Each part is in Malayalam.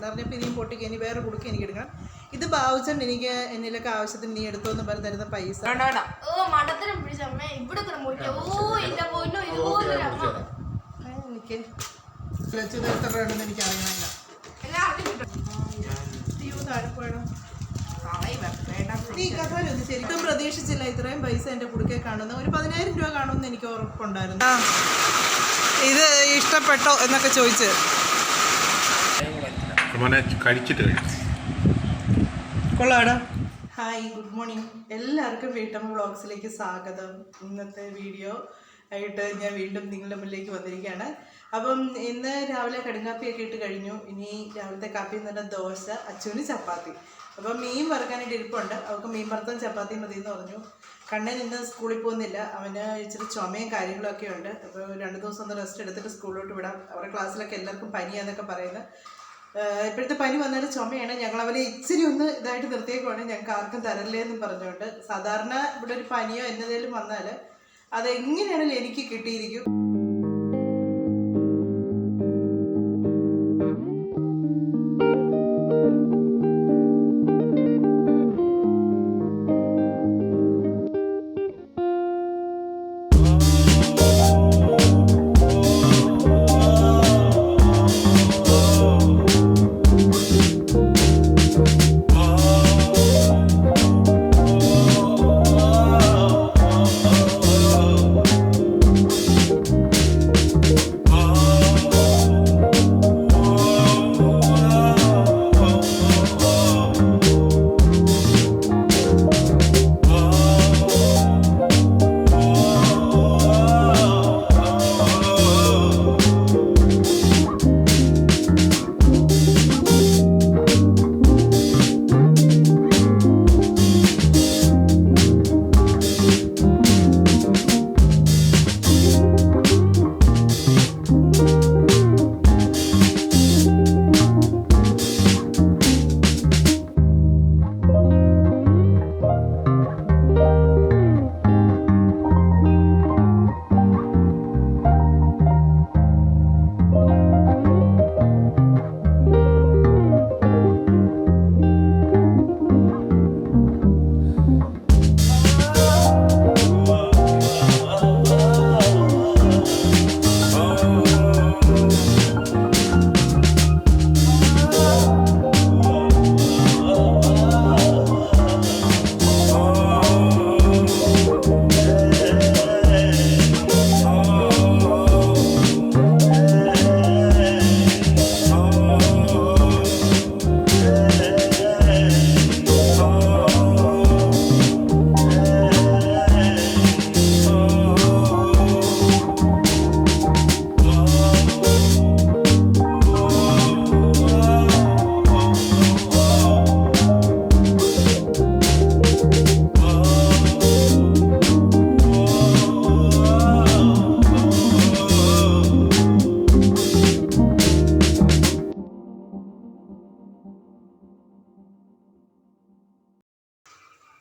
എന്ന് പറഞ്ഞപ്പോൾ ഇനിയും പൊട്ടിക്ക് ഇനി വേറെ കുടുക്കി എനിക്ക് എടുക്കണം. ഇത് ബാവുച്ചൻ എനിക്ക് എന്നിലൊക്കെ ആവശ്യത്തിന് നീ എടുത്തോന്ന് പറഞ്ഞ് തരുന്ന പൈസ. എനിക്ക് അറിയണില്ല. നീ കഥാരൊന്നും ശരിക്കും പ്രതീക്ഷിച്ചില്ല ഇത്രയും പൈസ എൻ്റെ കുടുക്കെ കാണുന്ന. ഒരു 10,000 രൂപ കാണുമെന്ന് എനിക്ക് ഉറപ്പുണ്ടായിരുന്നു. ഇത് ഇഷ്ടപ്പെട്ടോ എന്നൊക്കെ ചോദിച്ച് കൊള്ളാടാ. ഹായ്, ഗുഡ് മോർണിംഗ് എല്ലാവർക്കും വീട്ടമ്മ വ്ളോഗ്സിലേക്ക് സ്വാഗതം. ഇന്നത്തെ വീഡിയോ ആയിട്ട് ഞാൻ വീണ്ടും നിങ്ങളുടെ മുന്നിലേക്ക് വന്നിരിക്കുകയാണ്. അപ്പം ഇന്ന് രാവിലെ കടുങ്കാപ്പിയൊക്കെ ഇട്ട് കഴിഞ്ഞു. ഇനി രാവിലത്തെ കാപ്പി എന്ന് പറഞ്ഞാൽ ദോശ, അച്ചുവിന് ചപ്പാത്തി. അപ്പം മീൻ വറുക്കാനായിട്ട് ഇരിപ്പുണ്ട്. അവൾക്ക് മീൻ വറുത്തും ചപ്പാത്തി മതി എന്ന് പറഞ്ഞു. കണ്ണൻ ഇന്ന് സ്കൂളിൽ പോകുന്നില്ല, അവന് ഇച്ചിരി ചുമയും കാര്യങ്ങളൊക്കെ ഉണ്ട്. അപ്പോൾ 2 ദിവസം ഒന്ന് റെസ്റ്റ് എടുത്തിട്ട് സ്കൂളിലോട്ട് വിടാം. അവരുടെ ക്ലാസ്സിലൊക്കെ എല്ലാവർക്കും പനിയാന്നൊക്കെ പറയുന്നത്. ഇപ്പോഴത്തെ പനി വന്നാലും ചുമയാണ്. ഞങ്ങൾ അവരെ ഇച്ചിരി ഒന്ന് ഇതായിട്ട് നിർത്തിയേക്കുവാണ്, ഞങ്ങൾക്ക് ആർക്കും തരല്ലേ എന്നും പറഞ്ഞുകൊണ്ട്. സാധാരണ ഇവിടെ ഒരു പനിയോ എന്നതേലും വന്നാൽ അതെങ്ങനെയാണെങ്കിലും എനിക്ക് കിട്ടിയിരിക്കും.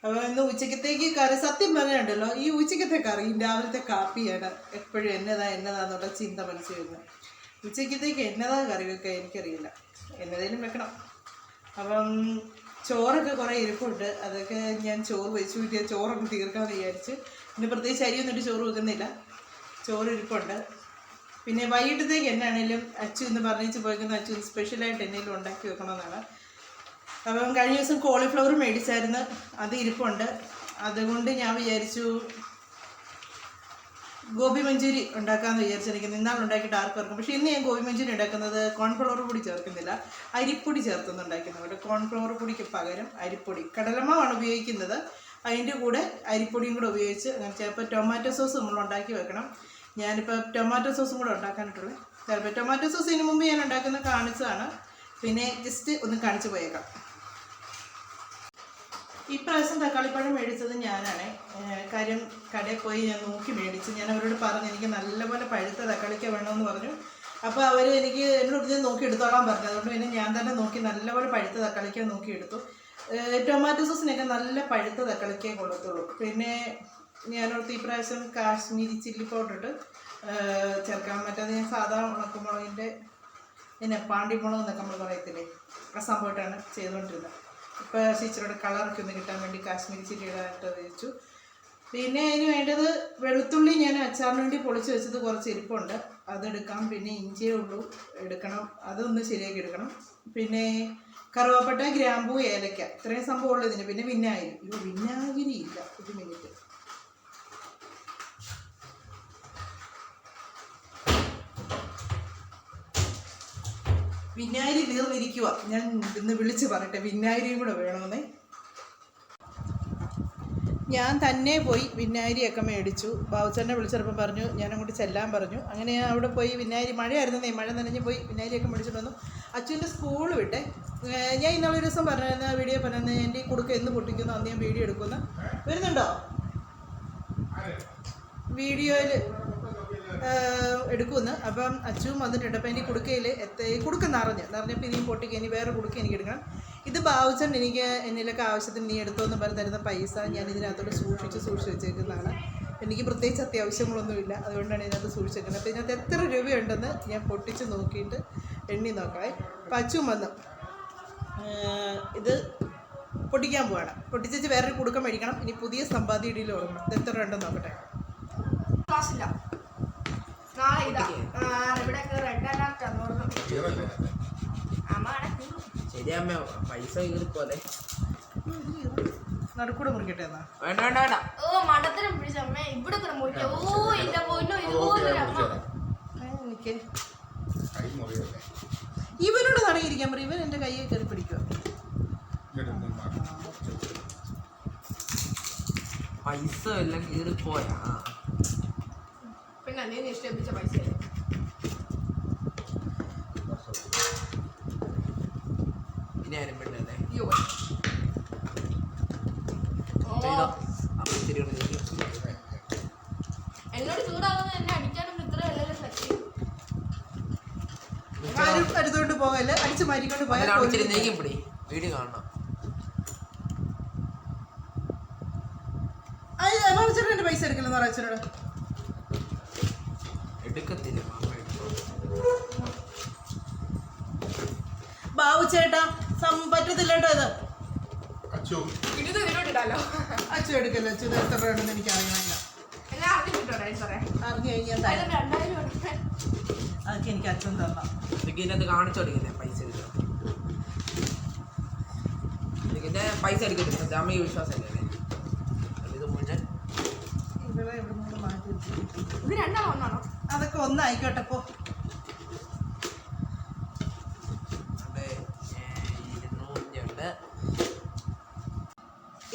അപ്പോൾ ഇന്ന് ഉച്ചക്കത്തേക്ക് കറി സത്യം പറയാനുണ്ടല്ലോ, ഈ ഉച്ചക്കത്തെ കറി രാവിലത്തെ കാപ്പിയാണ് എപ്പോഴും എന്നതാന്നുള്ള ചിന്ത മനസ്സിൽ വരുന്നത്. ഉച്ചക്കത്തേക്ക് എന്നതാ കറി വെക്കുക എനിക്കറിയില്ല, എന്നതേലും വെക്കണം. അപ്പം ചോറൊക്കെ കുറേ ഇരിപ്പുണ്ട്, അതൊക്കെ ഞാൻ ചോറ് വെച്ച് കൂട്ടിയ ചോറൊക്കെ തീർക്കാമെന്ന് വിചാരിച്ച്. പിന്നെ പ്രത്യേകിച്ച് അരിയൊന്നും ചോറ് വെക്കുന്നില്ല, ചോറ് ഇരിപ്പുണ്ട്. പിന്നെ വൈകിട്ടത്തേക്ക് എന്നാണേലും അച്ചു ഇന്ന് പറഞ്ഞിച്ച് പോയിക്കുന്ന അച്ചു സ്പെഷ്യലായിട്ട് എന്തെങ്കിലും ഉണ്ടാക്കി വെക്കണമെന്നാണ്. അപ്പം കഴിഞ്ഞ ദിവസം കോളിഫ്ലവർ മേടിച്ചായിരുന്നു, അത് ഇരിപ്പുണ്ട്. അതുകൊണ്ട് ഞാൻ വിചാരിച്ചു ഗോബി മഞ്ചൂരി ഉണ്ടാക്കാമെന്ന് വിചാരിച്ചിരിക്കുന്നത്. ഇന്നാൾ ഉണ്ടാക്കിയിട്ട് ആർക്കും ഓർക്കും. പക്ഷേ ഇന്ന് ഞാൻ ഗോബി മഞ്ചൂരി ഉണ്ടാക്കുന്നത് കോൺഫ്ലവർ പൊടി ചേർക്കുന്നില്ല, അരിപ്പൊടി ചേർത്തൊന്നും ഉണ്ടാക്കുന്നത്. കോൺഫ്ലവർ പൊടിക്ക് പകരം അരിപ്പൊടി, കടലമാവാണ് ഉപയോഗിക്കുന്നത്. അതിൻ്റെ കൂടെ അരിപ്പൊടിയും കൂടെ ഉപയോഗിച്ച് അങ്ങനെ ചിലപ്പോൾ ടൊമാറ്റോ സോസ് നമ്മൾ ഉണ്ടാക്കി വെക്കണം. ഞാനിപ്പോൾ ടൊമാറ്റോ സോസും കൂടെ ഉണ്ടാക്കാനായിട്ടുള്ളത്. ചിലപ്പോൾ ടൊമാറ്റോ സോസ് ഇതിന് മുമ്പ് ഞാൻ ഉണ്ടാക്കുന്ന കാണിച്ചതാണ്, പിന്നെ ജസ്റ്റ് ഒന്ന് കാണിച്ചു പോയേക്കാം. ഇപ്രാവശ്യം തക്കാളിപ്പഴം മേടിച്ചത് ഞാനാണ്. കാര്യം കടയിൽ പോയി ഞാൻ നോക്കി മേടിച്ച്, ഞാൻ അവരോട് പറഞ്ഞു എനിക്ക് നല്ലപോലെ പഴുത്ത തക്കാളിക്ക വേണമെന്ന് പറഞ്ഞു. അപ്പോൾ അവർ എന്നോട് ഞാൻ നോക്കി എടുത്തോളാൻ പറഞ്ഞു. അതുകൊണ്ട് പിന്നെ ഞാൻ തന്നെ നോക്കി നല്ലപോലെ പഴുത്ത തക്കാളിക്ക നോക്കി എടുത്തു. ടൊമാറ്റോ സോസിനൊക്കെ നല്ല പഴുത്ത തക്കാളിക്കേ കൊള്ളത്തുള്ളൂ. പിന്നെ ഞാനോർത്ത് ഈ പ്രാവശ്യം കാശ്മീരി ചില്ലി പൗഡർ ഇട്ട് ചേർക്കാൻ. മറ്റേത് ഞാൻ സാധാ ഉണക്കമുളകിൻ്റെ പിന്നെ പാണ്ടിമുളക് എന്നൊക്കെ നമ്മൾ പറയത്തില്ലേ, ആ സംഭവമായിട്ടാണ് ചെയ്തുകൊണ്ടിരുന്നത്. ഇപ്പോൾ ടീച്ചറുടെ കളറൊക്കെ ഒന്ന് കിട്ടാൻ വേണ്ടി കാശ്മീരി ചില്ലിയിടാനായിട്ട് വെച്ചു. പിന്നെ അതിന് വേണ്ടത് വെളുത്തുള്ളി ഞാൻ അച്ചാറിന് വേണ്ടി പൊളിച്ച് വെച്ചത് കുറച്ച് ഇരിപ്പുണ്ട്, അതെടുക്കാം. പിന്നെ ഇഞ്ചിയേ ഉള്ളൂ എടുക്കണം, അതൊന്ന് ശരിയാക്കി എടുക്കണം. പിന്നെ കറുവാപ്പട്ട, ഗ്രാമ്പൂ, ഏലക്ക, ഇത്രയും സംഭവം ഉള്ളൂ ഇതിന്. പിന്നെ വിനാഗിരി ഇല്ല, ഒരു മിനിറ്റ്. വിനാഗിരി തീർന്നിരിക്കുക, ഞാൻ ഇന്ന് വിളിച്ച് പറയട്ടെ, വിനാഗിരിയും കൂടെ വേണമെന്നേ. ഞാൻ തന്നെ പോയി വിനാഗിരിയൊക്കെ മേടിച്ചു. ബാബുച്ചേട്ടനെ വിളിച്ചപ്പോൾ പറഞ്ഞു ഞാൻ അങ്ങോട്ട് ചെല്ലാൻ പറഞ്ഞു. അങ്ങനെ ഞാൻ അവിടെ പോയി വിനാഗിരി, മഴയായിരുന്നേ, മഴ നനഞ്ഞ് പോയി വിനാഗിരിയൊക്കെ മേടിച്ചിട്ട് വന്നു. അച്ഛൻ്റെ സ്കൂൾ വിട്ടെ. ഞാൻ ഇന്നലെ ഒരു ദിവസം പറഞ്ഞിരുന്ന വീഡിയോ പറഞ്ഞത് എൻ്റെ ഈ കുടുക്ക എന്ന് പൊട്ടിക്കുന്നു, അന്ന് ഞാൻ വീഡിയോ എടുക്കുന്നു. വരുന്നുണ്ടോ വീഡിയോയിൽ എടുക്കുമെന്ന്? അപ്പം അച്ഛനും വന്നിട്ടുണ്ട്. അപ്പം എൻ്റെ കുടുക്കയിൽ കുടുക്ക നിറഞ്ഞപ്പോൾ ഇനിയും പൊട്ടിക്കുക, ഇനി വേറെ കുടുക്ക എനിക്ക് എടുക്കണം. ഇത് ബാബുച്ചൻ എനിക്ക് എന്നിലൊക്കെ ആവശ്യത്തിന് നീ എടുത്തോന്ന് പറഞ്ഞ് തരുന്ന പൈസ ഞാൻ ഇതിനകത്തോട് സൂക്ഷിച്ച് വെച്ചേക്കുന്നതാണ്. എനിക്ക് പ്രത്യേകിച്ച് അത്യാവശ്യങ്ങളൊന്നുമില്ല, അതുകൊണ്ടാണ് ഇതിനകത്ത് സൂക്ഷിച്ചേക്കുന്നത്. അപ്പോൾ ഇതിനകത്ത് എത്ര രൂപയുണ്ടെന്ന് ഞാൻ പൊട്ടിച്ച് നോക്കിയിട്ട് എണ്ണി നോക്കാം. അപ്പം അച്ഛൻ വന്നു ഇത് പൊട്ടിക്കാൻ പോവാണ്. പൊട്ടിച്ച് വേറൊരു കുടുക്കം മേടിക്കണം. ഇനി പുതിയ സമ്പാദ്യ ഇടിയിൽ തുടങ്ങണം. ഇത് എത്ര ഉണ്ടെന്ന് നോക്കട്ടെ. നടുക്കൂടെ മുറിക്കട്ടെ എന്നാ? ഇവനോട് തടങ്ങിയിരിക്കാൻ പറയും, ഇവൻ എന്റെ കയ്യെ കയറി പിടിക്കുക. പൈസ എല്ലാം കീറിപ്പോയാ പിന്നെ നീ നിക്ഷേപിച്ച പൈസ ഇനി ആരും പെണ്ണല്ലേ എന്നോട് ചൂടാവുന്നത് എന്നെ അടിക്കാനും ഇത്ര ആരും എടുത്തോണ്ട് പോകല്ലേ, അടിച്ചു മാറ്റിക്കൊണ്ട് പോയാൽ വീഡിയോ കാണണം. എന്റെ പൈസ എടുക്കില്ലെന്ന് പറ അച്ഛനോട്. എടുക്കത്തില്ല ബാബു ചേട്ടാ, പറ്റത്തില്ല കേട്ടോ ഇത്. അച്ഛൻ എടുക്കല്ലോ, അച്ഛൻ എത്ര രൂപ ഉണ്ടെന്ന് എനിക്ക് അറിയണമില്ല. അറിഞ്ഞു കഴിഞ്ഞാൽ അതൊക്കെ എനിക്ക് അച്ഛൻ തന്ന ഇതിനകത്ത് കാണിച്ചു കൊടുക്കുന്നേ പൈസ എടുക്കണം. ഇതിന്റെ പൈസ എടുക്കത്തില്ല, അമ്മയ്ക്ക് വിശ്വാസമല്ലേ ഇത് മുഴുവൻ. ഇവിടെ എവിടെ നിന്ന് മാറ്റി ഇത് രണ്ടാണോ ഒന്നാണോ? അതൊക്കെ ഒന്നായിക്കോട്ടെ പോ.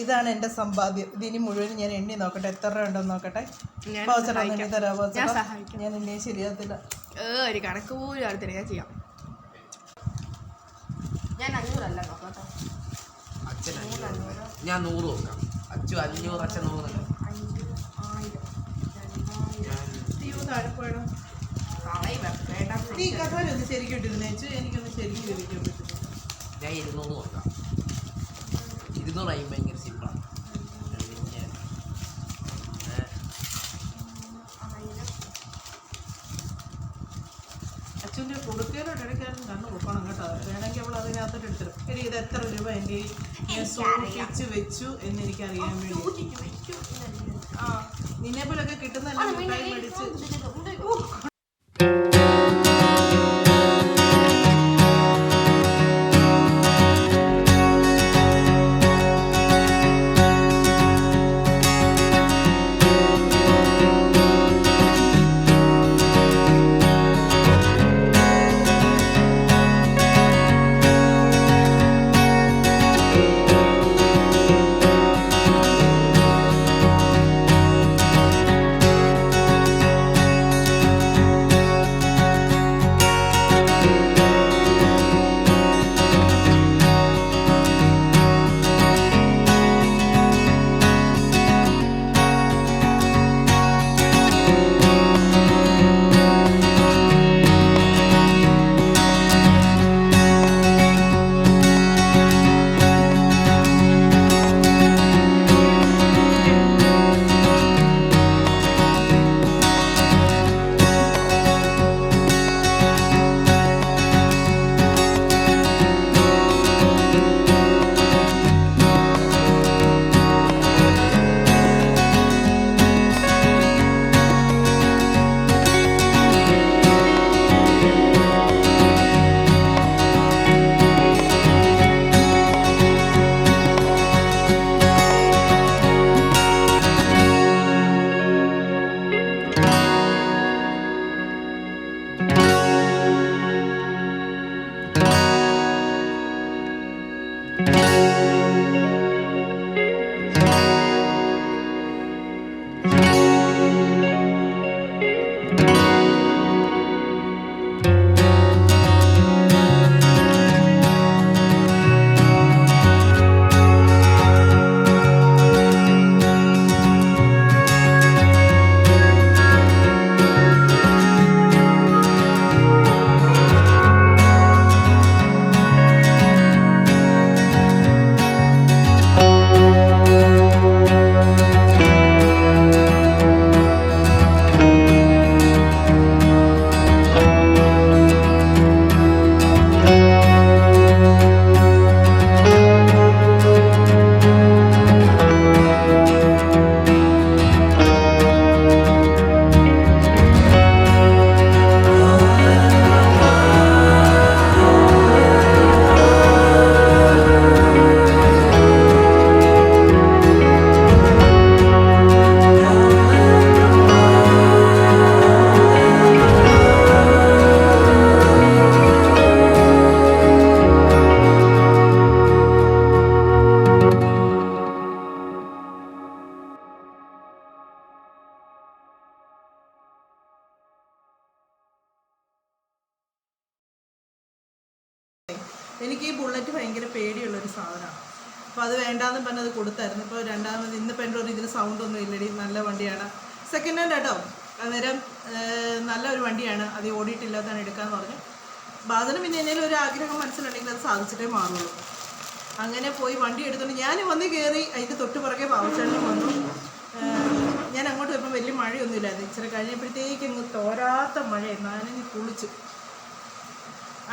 ഇതാണ് എൻ്റെ സമ്പാദ്യം. ഇതിനി മുഴുവൻ ഞാൻ എണ്ണി നോക്കട്ടെ, എത്ര രൂപ ഉണ്ടെന്ന് നോക്കട്ടെ. ഞാൻ എന്നെ ശരിയാകത്തില്ല, ഒരു കണക്ക് പോലും അടുത്തില്ല. ഞാൻ ചെയ്യാം. ഞാൻ 500 നോക്കാം. ഞാൻ 100 നോക്കാം. അച്ഛൻ 500, അച്ഛൻ 100. നീ കഥാലൊന്ന് ശരിക്കും ഇട്ടിരുന്നേച്ചു, എനിക്കൊന്ന് ശരിക്കും ലഭിക്കാൻ പറ്റും. ഞാൻ 200 നോക്കാം. 200 ആയി ഭയങ്കര സിമ്പിളാണ്. അച്ഛൻ്റെ കൊടുക്കലോട്ട് ഇടയ്ക്കാരും കണ്ണു കൊടുക്കണം കേട്ടോ. വേണമെങ്കിൽ അവൾ അതിനകത്തോട്ട് എടുത്തിടും. ഇനി ഇത് എത്ര രൂപ എൻ്റെ ഞാൻ സൂക്ഷിച്ച് വെച്ചു എന്നെനിക്കറിയാൻ വേണ്ടി. നിന്നെ പോലൊക്കെ കിട്ടുന്നതല്ല മിഠായി മേടിച്ച് എനിക്ക് ഈ ബുള്ളറ്റ് ഭയങ്കര പേടിയുള്ളൊരു സാധനമാണ്. അപ്പോൾ അത് വേണ്ടാന്ന് പറഞ്ഞത് കൊടുത്തായിരുന്നു. ഇപ്പോൾ രണ്ടാമത് ഇന്നിപ്പോൾ എൻ്റെ ഒരു ഇതിന് സൗണ്ടൊന്നും ഇല്ലടി, നല്ല വണ്ടിയാണ്, സെക്കൻഡ് ഹാൻഡ് കേട്ടോ. അന്നേരം നല്ലൊരു വണ്ടിയാണ്, അത് ഓടിയിട്ടില്ലാത്തതാണ് എടുക്കാമെന്ന് പറഞ്ഞു. ബാധനം പിന്നെ എന്തെങ്കിലും ഒരു ആഗ്രഹം മനസ്സിലുണ്ടെങ്കിൽ അത് സാധിച്ചിട്ടേ മാറുള്ളൂ. അങ്ങനെ പോയി വണ്ടി എടുത്തുകൊണ്ട് ഞാൻ വന്ന് കയറി, അതിൻ്റെ തൊട്ട് പുറകെ പാവച്ചേട്ടനും വന്നു. ഞാൻ അങ്ങോട്ട് പോയപ്പോൾ വലിയ മഴയൊന്നും ഇല്ലായിരുന്നു. ഇച്ചിരി കഴിഞ്ഞപ്പോഴത്തേക്ക് അങ്ങ് തോരാത്ത മഴ, നനഞ്ഞ് കുളിച്ചു.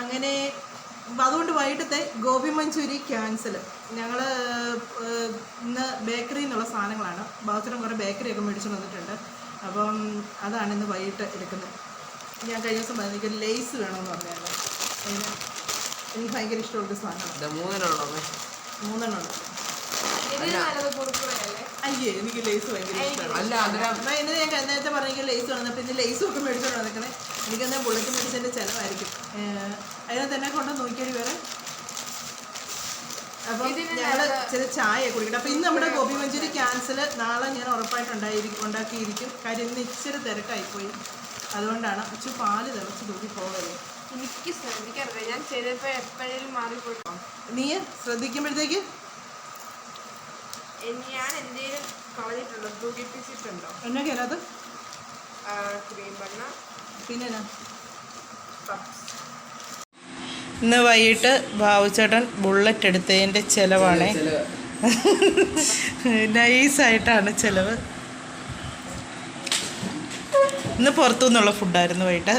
അങ്ങനെ അതുകൊണ്ട് വൈകിട്ടത്തെ ഗോപി മഞ്ചൂരി ക്യാൻസൽ. ഞങ്ങൾ ഇന്ന് ബേക്കറിയിൽ നിന്നുള്ള സാധനങ്ങളാണ്. ബാച്ചനും കുറേ ബേക്കറിയൊക്കെ മേടിച്ചു വന്നിട്ടുണ്ട്. അപ്പം അതാണ് ഇന്ന് വൈകിട്ട് എടുക്കുന്നത്. ഞാൻ കഴിഞ്ഞ ദിവസം പറഞ്ഞ എനിക്ക് ലേസ് വേണമെന്ന് പറഞ്ഞായിരുന്നു. എനിക്ക് ഭയങ്കര ഇഷ്ടമുള്ളൊരു സാധനമാണ്. 3 ഉണ്ട്. അയ്യേ, എനിക്ക് ലേസ് ഭയങ്കര ഇഷ്ടമാണ്. അപ്പം ഇന്ന് ഞാൻ നേരത്തെ പറഞ്ഞെങ്കിൽ ലേസ് വേണം. അപ്പം ഇന്ന് ലേസും ഒക്കെ മേടിച്ചോണ്ട് വന്നിരിക്കണേ. എനിക്കെന്നാൽ ബുള്ളറ്റ് മേടിച്ചതിൻ്റെ ചിലവായിരിക്കും. അതിനകത്ത് എന്നെ കൊണ്ട് നോക്കിയാൽ വേറെ. അപ്പം ഞങ്ങൾ ചില ചായ കുടിക്കട്ടെ. അപ്പം ഇന്ന് നമ്മുടെ ഗോപി മഞ്ചൂരി ക്യാൻസൽ. നാളെ ഞാൻ ഉറപ്പായിട്ട് ഉണ്ടാക്കിയിരിക്കും. കാര്യം ഇന്ന് ഇച്ചിരി തിരക്കായിപ്പോയി, അതുകൊണ്ടാണ്. അച്ചു പാല് തിളച്ച് തൂക്കി പോകരുത്. എനിക്ക് ശ്രദ്ധിക്കാറില്ല, ഞാൻ ചിലപ്പോൾ എപ്പോഴേലും മാറിപ്പോയിട്ടോ. നീ ശ്രദ്ധിക്കുമ്പോഴത്തേക്ക് ഞാൻ എന്തെങ്കിലും കളഞ്ഞിട്ടുണ്ടോ, തൂക്കിപ്പിച്ചിട്ടുണ്ടോ? എന്നൊക്കെ അത് ക്രീം ബണ്ണ പിന്നെ ഇന്ന് വൈകിട്ട് ബാബുച്ചേട്ടൻ ബുള്ളറ്റ് എടുത്തതിൻ്റെ ചിലവാണേ. നൈസായിട്ടാണ് ചിലവ്. ഇന്ന് പുറത്തുനിന്നുള്ള ഫുഡായിരുന്നു വൈകിട്ട്.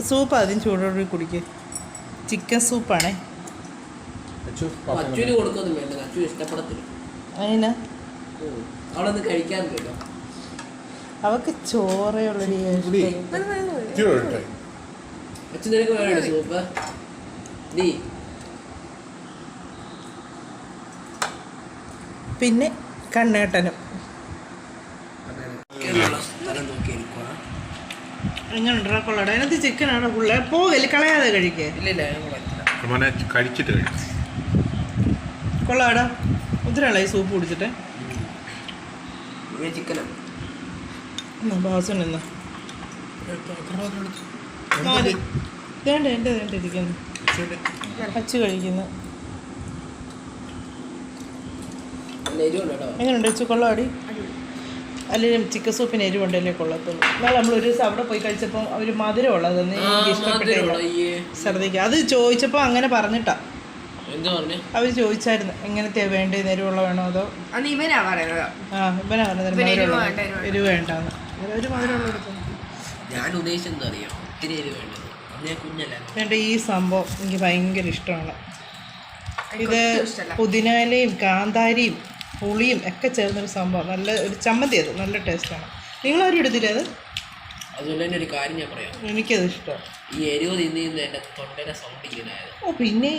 സൂപ്പ് ആദ്യം ചൂടോടെ കുടിക്കുക. ചിക്കൻ സൂപ്പാണേ. അതിന് അവക്ക് ചോറേ ഉള്ളൊരു പിന്നെ കണ്ണേട്ടനും. എങ്ങനെ ഉണ്ടാക്കൊള്ളട? അതിനകത്ത് ചിക്കനാണോ പുള്ള? പോകല് കളയാതെ കഴിക്കേ. കഴിച്ചിട്ട് കൊള്ളാടാ. ഒത്തിരിയാളാ ഈ സൂപ്പ് കുടിച്ചിട്ട്. ബാസൻ ഇന്ന് വേണ്ട എൻ്റെ ഇരിക്കുന്നു. അച്ചു കഴിക്കുന്നു. എങ്ങനെയുണ്ട് അച്ചു? കൊള്ളാടി. അല്ലെങ്കിൽ ചിക്കൻ സൂപ്പിന് എരിവുണ്ടല്ലേ കൊള്ളത്തുള്ളൂ. എന്നാൽ നമ്മളൊരു ദിവസം അവിടെ പോയി കഴിച്ചപ്പോൾ അവർ മധുരമുള്ളതെന്ന് എനിക്ക് ഇഷ്ടപ്പെട്ടില്ല. ശ്രദ്ധിക്കുക. അത് ചോദിച്ചപ്പോൾ അങ്ങനെ പറഞ്ഞിട്ടാ അവർ ചോദിച്ചായിരുന്നു എങ്ങനത്തെയാ വേണ്ടത്, എരിവുള്ള വേണോ അതോ? ഇവനാ പറയുന്നത്. ഇവനാ പറഞ്ഞത് എരിവ് വേണ്ടാന്ന്. ഒരു മധുരമുള്ള എടുത്തു. എൻ്റെ ഈ സംഭവം എനിക്ക് ഭയങ്കര ഇഷ്ടമാണ്. ഇത് പുതിനയിലയും കാന്താരിയും പുളിയും ഒക്കെ ചേർന്നൊരു സംഭവം. നല്ല ഒരു ചമ്മന്തി. അത് നല്ല ടേസ്റ്റാണ്. നിങ്ങളാരും എടുത്തില്ല അത്? അതുപോലെ തന്നെ ഒരു കാര്യം ഞാൻ പറയാം, എനിക്കത് ഇഷ്ടമാണ്. ഈ എരിവ് തിന്ന് എൻ്റെ തൊണ്ടയുടെ സൗണ്ട് ഇങ്ങനെ ആയത്. ഓ പിന്നെ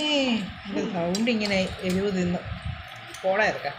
എൻ്റെ സൗണ്ട് ഇങ്ങനെ എരിവ് തിന്ന് പോടാ ഇറക്കാം.